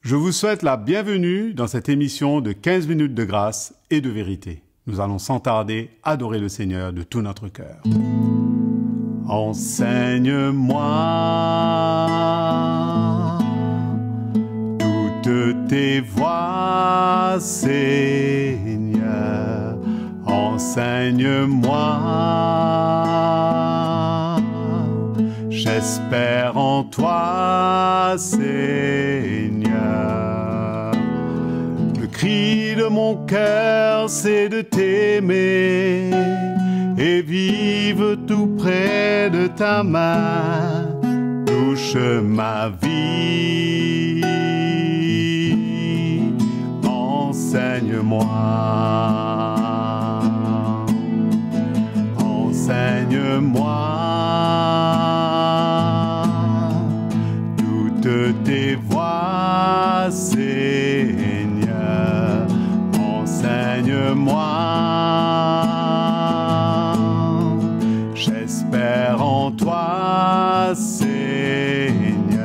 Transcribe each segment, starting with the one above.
Je vous souhaite la bienvenue dans cette émission de 15 minutes de grâce et de vérité. Nous allons sans tarder adorer le Seigneur de tout notre cœur. Enseigne-moi toutes tes voies, Seigneur. Enseigne-moi. J'espère en toi, Seigneur. Le cri de mon cœur, c'est de t'aimer et vivre tout près de ta main. Touche ma vie, enseigne-moi. Enseigne-moi toutes tes voies, Seigneur. Enseigne-moi. J'espère en toi, Seigneur.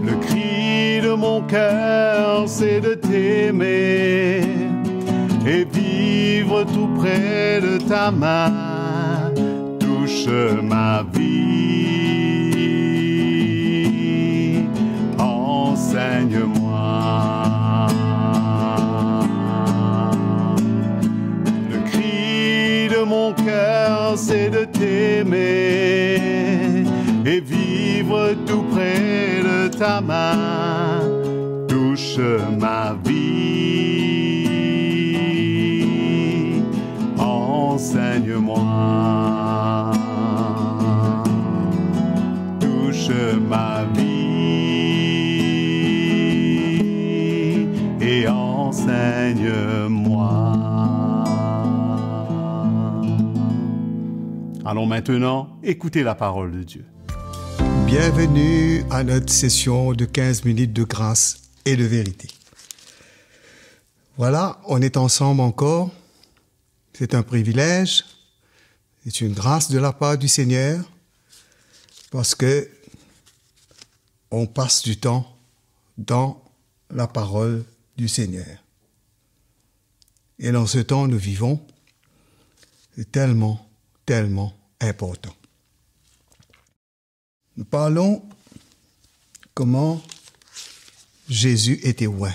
Le cri de mon cœur, c'est de t'aimer et vivre tout près de ta main. Touche ma vie, enseigne-moi. Le cri de mon cœur, c'est de t'aimer et vivre tout près de ta main. Touche ma vie, enseigne-moi. Touche ma vie et enseigne-moi. Allons maintenant écouter la parole de Dieu. Bienvenue à notre session de 15 minutes de grâce et de vérité. Voilà, on est ensemble encore. C'est un privilège, c'est une grâce de la part du Seigneur, parce que on passe du temps dans la parole du Seigneur. Et dans ce temps, nous vivons, c'est tellement, tellement important. Nous parlons comment Jésus était oint.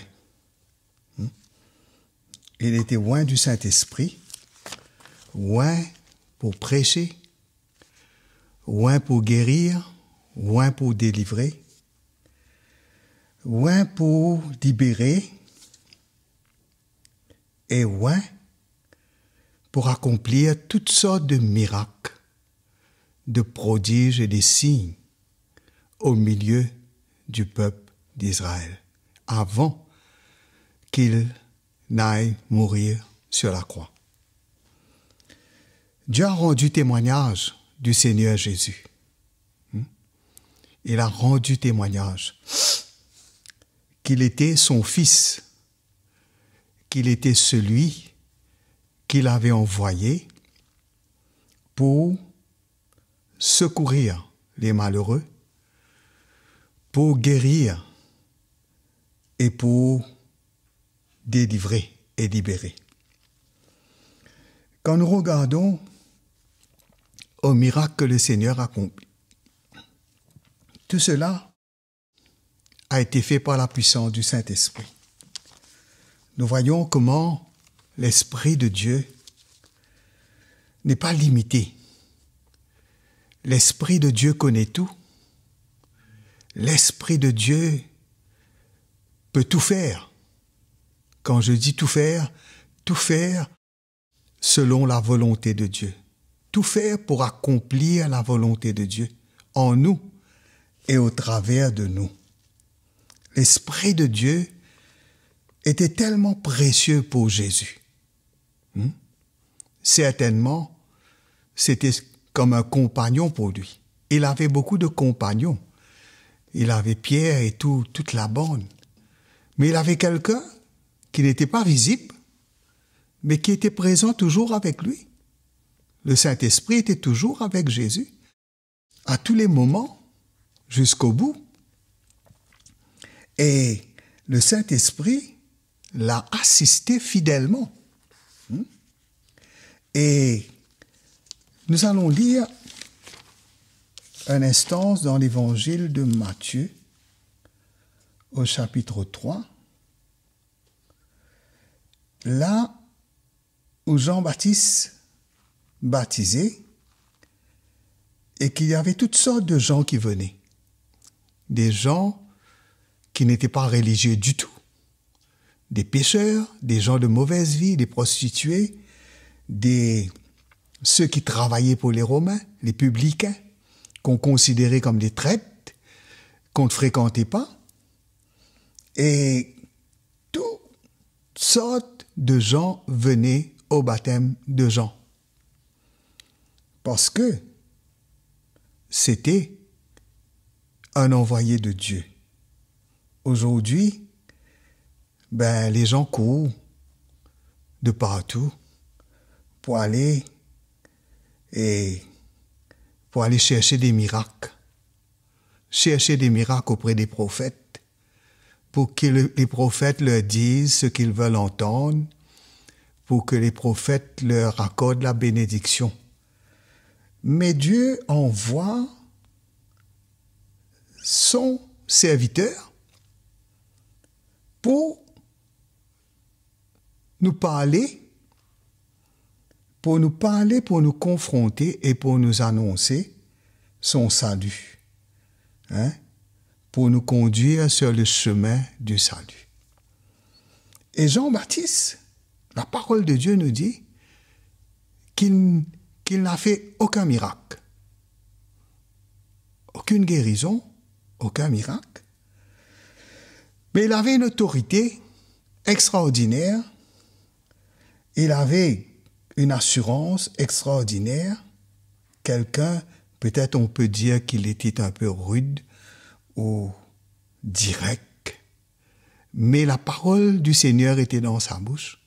Il était oint du Saint-Esprit, oint pour prêcher, oint pour guérir, oint pour délivrer, oint pour libérer et oint pour accomplir toutes sortes de miracles, de prodiges et de signes au milieu du peuple d'Israël, avant qu'il n'aille mourir sur la croix. Dieu a rendu témoignage du Seigneur Jésus. Il a rendu témoignage qu'il était son Fils, qu'il était celui qu'il avait envoyé pour secourir les malheureux, pour guérir et pour délivrer et libérer. Quand nous regardons au miracle que le Seigneur a accompli, tout cela a été fait par la puissance du Saint-Esprit. Nous voyons comment l'Esprit de Dieu n'est pas limité. L'Esprit de Dieu connaît tout. L'Esprit de Dieu peut tout faire. Quand je dis tout faire selon la volonté de Dieu. Tout faire pour accomplir la volonté de Dieu en nous et au travers de nous. L'Esprit de Dieu était tellement précieux pour Jésus. Certainement, c'était comme un compagnon pour lui. Il avait beaucoup de compagnons. Il avait Pierre et toute la bande. Mais il avait quelqu'un qui n'était pas visible, mais qui était présent toujours avec lui. Le Saint-Esprit était toujours avec Jésus, à tous les moments, jusqu'au bout. Et le Saint-Esprit l'a assisté fidèlement. Et nous allons lire une instance dans l'évangile de Matthieu, au chapitre 3, là où Jean-Baptiste baptisait et qu'il y avait toutes sortes de gens qui venaient. Des gens qui n'étaient pas religieux du tout. Des pécheurs, des gens de mauvaise vie, des prostituées, ceux qui travaillaient pour les Romains, les publicains, qu'on considérait comme des traîtres, qu'on ne fréquentait pas. Et toutes sortes de gens venaient au baptême de Jean. Parce que c'était un envoyé de Dieu. Aujourd'hui, les gens courent de partout pour aller chercher des miracles. Chercher des miracles auprès des prophètes pour que les prophètes leur disent ce qu'ils veulent entendre, pour que les prophètes leur accordent la bénédiction. Mais Dieu envoie son serviteur pour nous parler, pour nous confronter et pour nous annoncer son salut, pour nous conduire sur le chemin du salut. Et Jean-Baptiste, la parole de Dieu nous dit qu'il n'a fait aucun miracle, aucune guérison, aucun miracle. Mais il avait une autorité extraordinaire, il avait une assurance extraordinaire, quelqu'un, peut-être on peut dire qu'il était un peu rude ou direct, mais la parole du Seigneur était dans sa bouche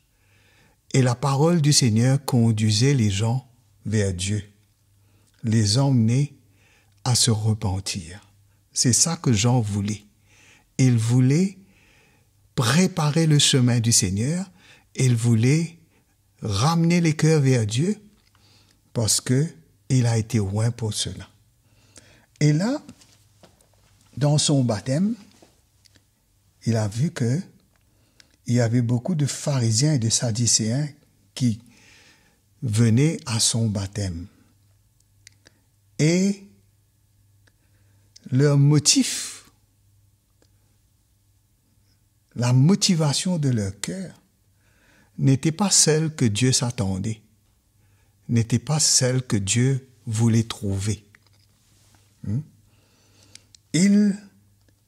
et la parole du Seigneur conduisait les gens vers Dieu, les emmenait à se repentir. C'est ça que Jean voulait. Il voulait préparer le chemin du Seigneur, il voulait ramener les cœurs vers Dieu parce qu'il a été loin pour cela. Et là, dans son baptême, il a vu qu'il y avait beaucoup de pharisiens et de sadducéens qui venaient à son baptême. Et leur motif, la motivation de leur cœur, n'était pas celle que Dieu s'attendait, n'était pas celle que Dieu voulait trouver. Ils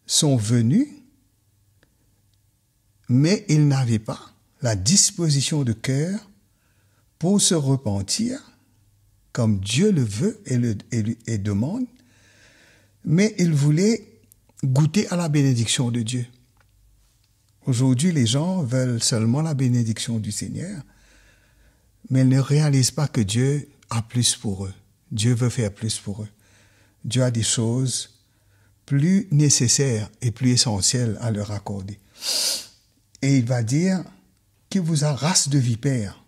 sont venus, mais ils n'avaient pas la disposition de cœur pour se repentir, comme Dieu le veut et demande, mais ils voulaient goûter à la bénédiction de Dieu. Aujourd'hui, les gens veulent seulement la bénédiction du Seigneur, mais ils ne réalisent pas que Dieu a plus pour eux. Dieu veut faire plus pour eux. Dieu a des choses plus nécessaires et plus essentielles à leur accorder. Et il va dire qu'il vous a race de vipères,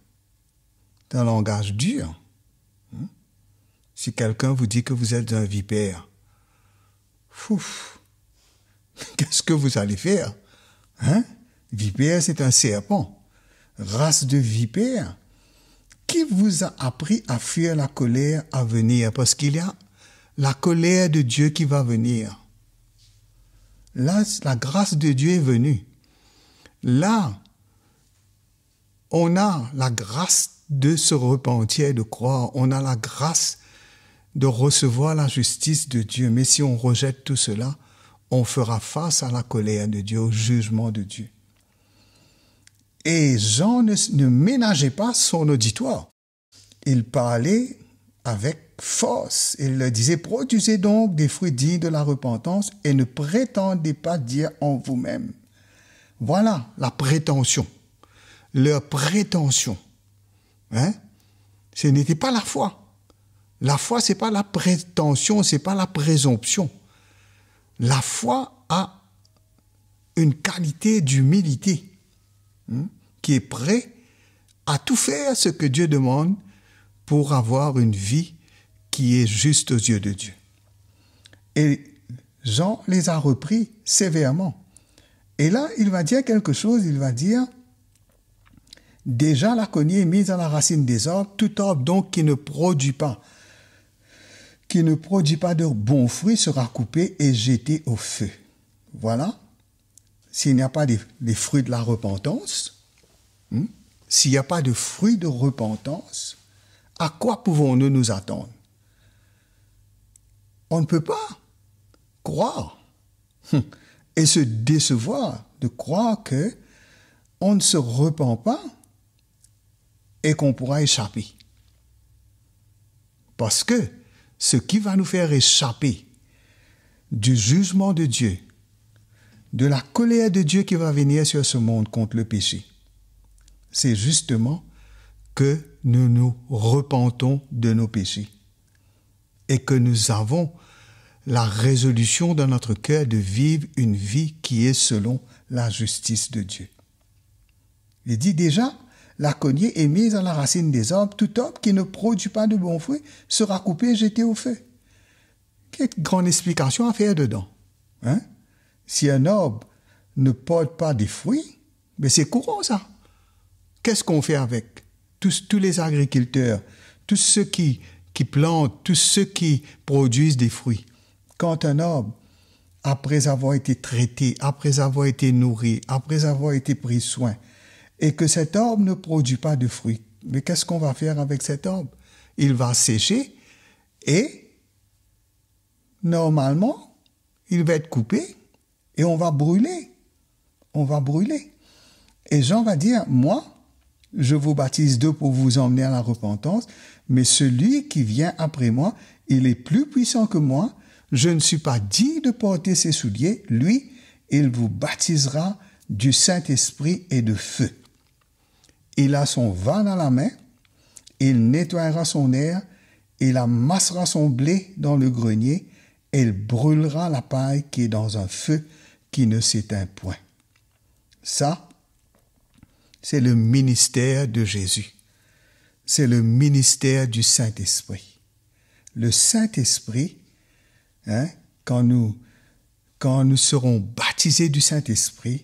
dans un langage dur. Si quelqu'un vous dit que vous êtes un vipère, qu'est-ce que vous allez faire? Vipère, c'est un serpent. Race de vipère. Qui vous a appris à fuir la colère à venir? Parce qu'il y a la colère de Dieu qui va venir. Là, la grâce de Dieu est venue. Là, on a la grâce de se repentir et de croire. On a la grâce de recevoir la justice de Dieu. Mais si on rejette tout cela, on fera face à la colère de Dieu, au jugement de Dieu. Et Jean ne ménageait pas son auditoire. Il parlait avec force. Il leur disait, produisez donc des fruits dignes de la repentance et ne prétendez pas dire en vous-même. Voilà la prétention. Leur prétention. Ce n'était pas la foi. La foi, c'est pas la prétention, c'est pas la présomption. La foi a une qualité d'humilité, qui est prêt à tout faire ce que Dieu demande pour avoir une vie qui est juste aux yeux de Dieu. Et Jean les a repris sévèrement. Et là, il va dire quelque chose, il va dire « Déjà la cognée est mise à la racine des arbres, tout arbre donc qui ne produit pas de bons fruits sera coupé et jeté au feu. » Voilà. S'il n'y a pas les fruits de la repentance, s'il n'y a pas de fruits de repentance, à quoi pouvons-nous nous attendre? On ne peut pas croire et se décevoir de croire que on ne se repent pas et qu'on pourra échapper. Parce que ce qui va nous faire échapper du jugement de Dieu, de la colère de Dieu qui va venir sur ce monde contre le péché, c'est justement que nous nous repentons de nos péchés et que nous avons la résolution dans notre cœur de vivre une vie qui est selon la justice de Dieu. Il dit déjà, la cognée est mise à la racine des arbres, tout arbre qui ne produit pas de bons fruits sera coupé et jeté au feu. Quelle grande explication à faire dedans, hein? Si un arbre ne porte pas des fruits, mais c'est courant ça. Qu'est-ce qu'on fait avec? Tous les agriculteurs, tous ceux qui plantent, tous ceux qui produisent des fruits. Quand un arbre, après avoir été traité, après avoir été nourri, après avoir été pris soin, et que cet arbre ne produit pas de fruits, mais qu'est-ce qu'on va faire avec cet arbre? Il va sécher et normalement, il va être coupé et on va brûler. On va brûler. Et Jean va dire, moi, je vous baptise d'eau pour vous emmener à la repentance, mais celui qui vient après moi, il est plus puissant que moi. Je ne suis pas digne de porter ses souliers. Lui, il vous baptisera du Saint-Esprit et de feu. Il a son vin dans la main, il nettoiera son aire, il amassera son blé dans le grenier, et il brûlera la paille qui est dans un feu qui ne s'éteint point. Ça, c'est le ministère de Jésus. C'est le ministère du Saint-Esprit. Le Saint-Esprit, quand nous serons baptisés du Saint-Esprit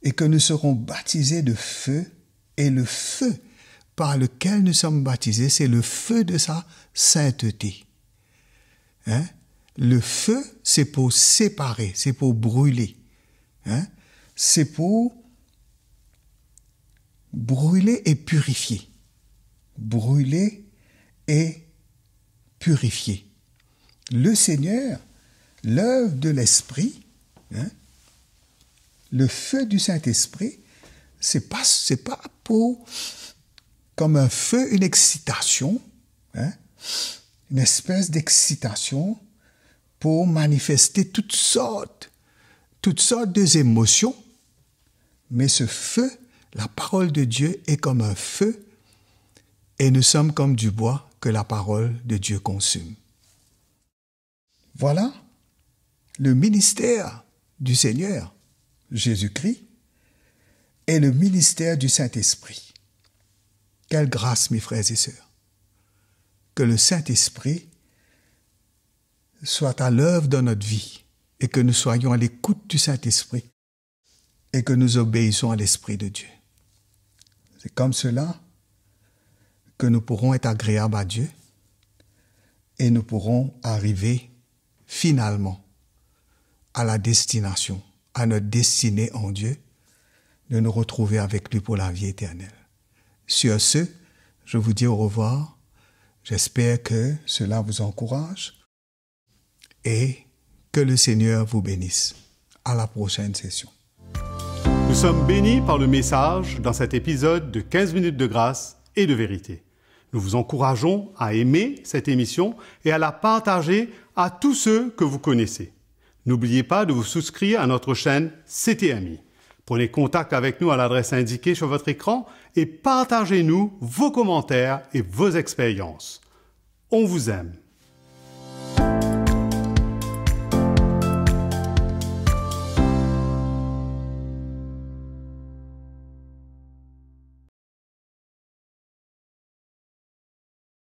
et que nous serons baptisés de feu, et le feu par lequel nous sommes baptisés, c'est le feu de sa sainteté. Le feu, c'est pour séparer, c'est pour brûler. C'est pour brûler et purifier. Brûler et purifier. Le Seigneur, l'œuvre de l'Esprit, le feu du Saint-Esprit, c'est pas pour, comme un feu, une excitation, une espèce d'excitation pour manifester toutes sortes d'émotions, mais ce feu, la parole de Dieu est comme un feu et nous sommes comme du bois que la parole de Dieu consume. Voilà le ministère du Seigneur, Jésus-Christ, et le ministère du Saint-Esprit. Quelle grâce, mes frères et sœurs, que le Saint-Esprit soit à l'œuvre dans notre vie et que nous soyons à l'écoute du Saint-Esprit et que nous obéissons à l'Esprit de Dieu. C'est comme cela que nous pourrons être agréables à Dieu et nous pourrons arriver finalement à la destination, à notre destinée en Dieu, de nous retrouver avec lui pour la vie éternelle. Sur ce, je vous dis au revoir. J'espère que cela vous encourage et que le Seigneur vous bénisse. À la prochaine session. Nous sommes bénis par le message dans cet épisode de 15 minutes de grâce et de vérité. Nous vous encourageons à aimer cette émission et à la partager à tous ceux que vous connaissez. N'oubliez pas de vous souscrire à notre chaîne CTMI. Prenez contact avec nous à l'adresse indiquée sur votre écran et partagez-nous vos commentaires et vos expériences. On vous aime.